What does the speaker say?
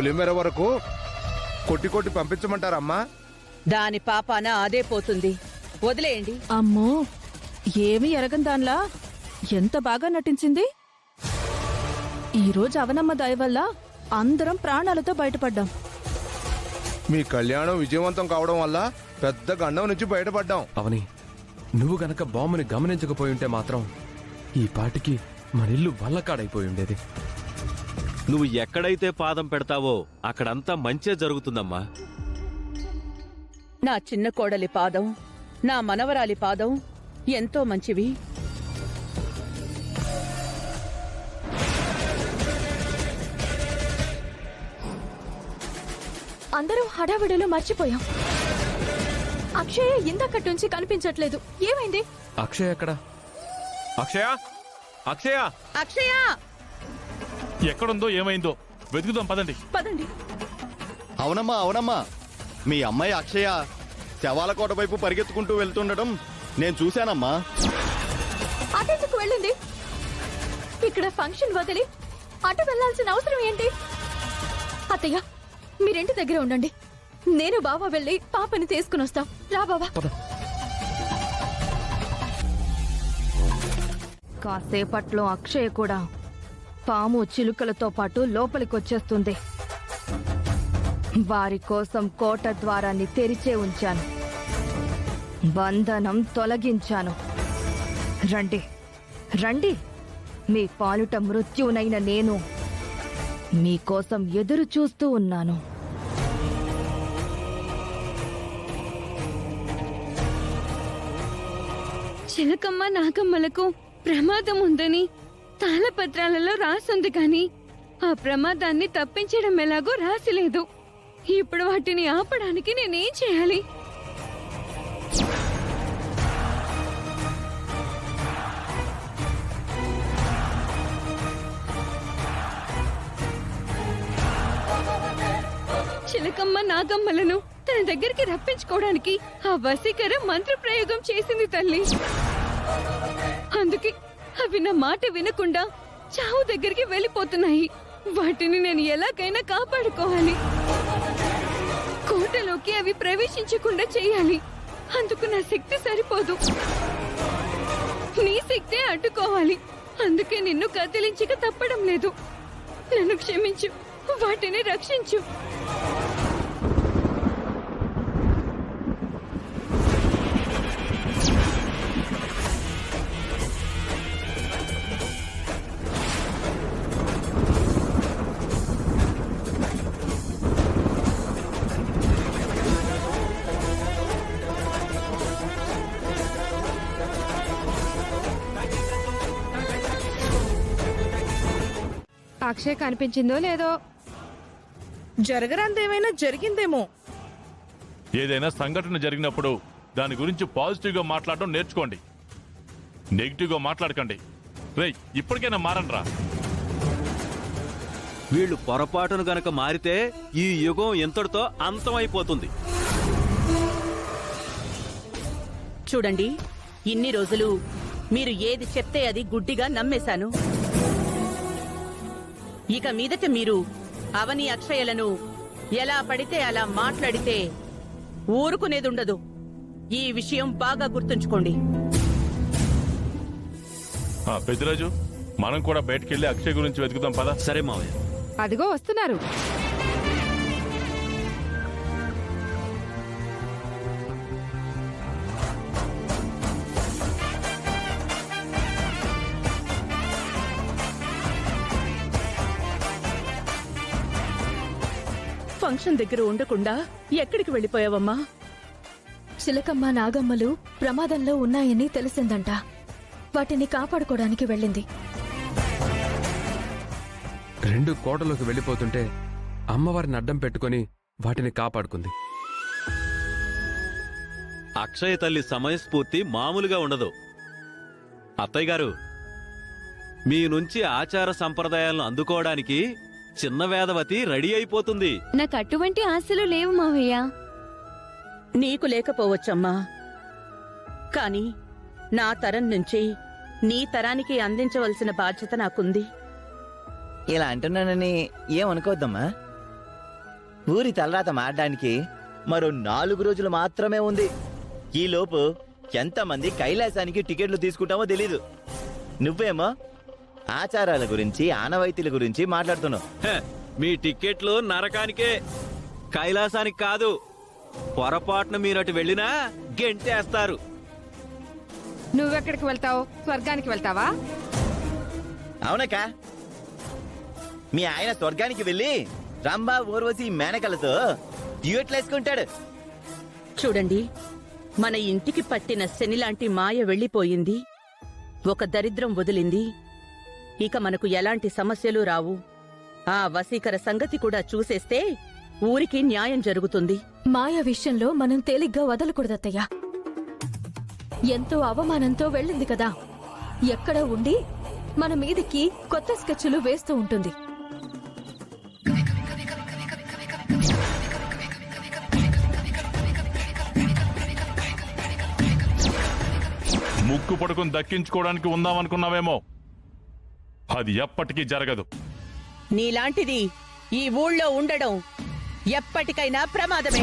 పొలిమేర వరకు కొట్టి కొట్టి పంపించమంటారమ్మా? దాని పాపాన అదే పోతుంది, వదిలేయండి. అమ్మో, ఏమీ ఎరగని దాన్లా ఎంత బాగా నటించింది. ఈరోజు అవనమ్మ దయ వల్ల అందరం ప్రాణాలతో బయటపడ్డాం. మీ కళ్యాణం విజయవంతం కావడం వల్ల పెద్ద గండం నుంచి బయటపడ్డాం. అవని, నువ్వు గనక బాంబుని గమనించకపోయి ఉంటే మాత్రం ఈ పాటికి మన ఇల్లు వల్లకాడైపోయి ఉండేది. నువ్వు ఎక్కడైతే పాదం పెడతావో అక్కడంతా మంచే జరుగుతుందమ్మా. నా చిన్న కోడలి పాదం, నా మనవరాలి పాదం ఎంతో మంచివి. అందరూ హడావిడిలో మర్చిపోయాం. అక్షయ ఇందాకటి నుంచి కనిపించట్లేదు. ఏమైంది? అక్షయ్ ఎక్కడా? అక్షయ, అక్షయ, అక్షయ ఎక్కడుందో ఏమైందో వెతుకుదాం, పదండి. పదండి. అవునమ్మా, అవునమ్మా, మీ అమ్మాయి అక్షయ శవాల కోట వైపు పరిగెత్తుకుంటూ వెళ్తుండడం నేను చూశానమ్మా. అటెందుకు వెళ్ళింది? ఇక్కడ ఫంక్షన్ వదిలి అటు వెళ్లాల్సిన అవసరం ఏంటి? అత్తయ్య, మీరింటి దగ్గర ఉండండి. నేను బావా వెళ్ళి పాపని తీసుకుని వస్తాం. రా బావా. కాసేపట్లో అక్షయ్ కూడా పాము చిలుకలతో పాటు లోపలికొచ్చేస్తుంది. వారి కోసం కోట ద్వారాన్ని తెరిచే ఉంచాను, బంధనం తొలగించాను. రండి రండి, మీ పాలుట మృత్యునైన నేను మీకోసం ఎదురు చూస్తూ ఉన్నాను. చిలకమ్మ నాగమ్మలకు ప్రమాదం ఉందని తాళపత్రాలలో రాసుంది కాని ఆ ప్రమాదాన్ని తప్పించడం ఎలాగో రాసిలేదు. ఇప్పుడు వాటిని ఆపడానికి నేనేం చేయాలి? చిలకమ్మ నాగమ్మలను తన దగ్గరికి రప్పించుకోవడానికి ఆ వశీకర మంత్ర ప్రయోగం చేసింది తల్లి. అందుకే అవి నా మాట వినకుండా చావు దగ్గరికి వెళ్ళిపోతున్నాయి. వాటిని నేను ఎలాగైనా కాపాడుకోవాలి. కోటలోకి అవి ప్రవేశించకుండా చేయాలి. అందుకు నా శక్తి సరిపోదు, నీ శక్తే అడ్డుకోవాలి. అందుకే నిన్ను కదిలించక తప్పడం లేదు. నన్ను క్షమించు, వాటిని రక్షించు. అక్షయ్ కనిపించిందో లేదో? జరగరాందేమైనా జరిగిందేమో. ఏదైనా సంఘటన జరిగినప్పుడు దాని గురించి పాజిటివ్ గా మాట్లాడడం నేర్చుకోండి, నెగిటివ్ గా మాట్లాడకండి. రేయ్, ఇప్పటికైనా మారండ్రా. వీళ్ళు పొరపాటును గనక మారితే ఈ యుగం ఎంతటితో అంతమైపోతుంది. చూడండి, ఇన్ని రోజులు మీరు ఏది చెప్తే అది గుడ్డిగా నమ్మేశాను. ఇక మీదట మీరు అవని అక్షయలను ఎలా పడితే అలా మాట్లాడితే ఊరుకునేదుండదు. ఈ విషయం బాగా గుర్తుంచుకోండి. పెద్దిరాజు, మనం కూడా బయటకెళ్ళి అక్షయ్ గురించి వెతుకుదాం, పద. సరే మావయ్య. అదిగో వస్తున్నారు. ఫంక్షన్ దగ్గర ఉండకుండా ఎక్కడికి వెళ్ళిపోయావమ్మా? చిలకమ్మ నాగమ్మలు ప్రమాదంలో ఉన్నాయని తెలిసిందంట. వాటిని కాపాడుకోవడానికి వెళ్ళింది. 2 కోటలోకి వెళ్ళిపోతుంటే అమ్మవారిని అడ్డం పెట్టుకుని వాటిని కాపాడుకుంది. అక్షయ తల్లి సమయస్ఫూర్తి మామూలుగా ఉండదు. అత్తయ్య గారు, మీ నుంచి ఆచార సంప్రదాయాలను అందుకోవడానికి చిన్న వేదవతి రెడీ అయిపోతుంది. నాకు అటువంటి ఆశలు లేవు మావయ్య. నీకు లేకపోవచ్చమ్మా, కాని నా తరం నుంచి నీ తరానికి అందించవలసిన బాధ్యత నాకుంది. ఇలా అంటున్నానని ఏమనుకోవద్దమ్మా. ఊరి తలరాత మారడానికి మరో 4 రోజులు మాత్రమే ఉంది. ఈలోపు ఎంతమంది కైలాసానికి టికెట్లు తీసుకుంటామో తెలీదు. నువ్వేమో ఆచారాల గురించి ఆనవాయితీల గురించి మాట్లాడుతున్నావు. హ, మీ టిక్కెట్లు నరకానికే, కైలాసానికి కాదు. పొరపాటున మీరటు వెళ్ళినా గెంటేస్తారు. నువ్వెక్కడికి వెళ్తావు? స్వర్గానికి వెళ్తావా? అవునక్క, మీ ఆయన స్వర్గానికి వెళ్ళి రంభా ఊర్వశి మేనకలతో డ్యూయెట్లేసుకుంటాడు. చూడండి, మన ఇంటికి పట్టిన శనిలాంటి మాయ వెళ్ళిపోయింది, ఒక దరిద్రం వదిలింది. ఇక మనకు ఎలాంటి సమస్యలు రావు. ఆ వశీకర సంగతి కూడా చూసేస్తే ఊరికి న్యాయం జరుగుతుంది. మాయా విషయంలో మనం తేలిగ్గా వదలకూడదత్తయ్యా. ఎంతో అవమానంతో వెళ్ళింది కదా, ఎక్కడ ఉండి మన మీదికి కొత్త స్కెచ్లు వేస్తూ ఉంటుంది. ముక్కు పడుకుని దక్కించుకోవడానికి ఉందామనుకున్నావేమో, అది ఎప్పటికీ జరగదు. నీలాంటిది ఈ ఊళ్ళో ఉండడం ఎప్పటికైనా ప్రమాదమే.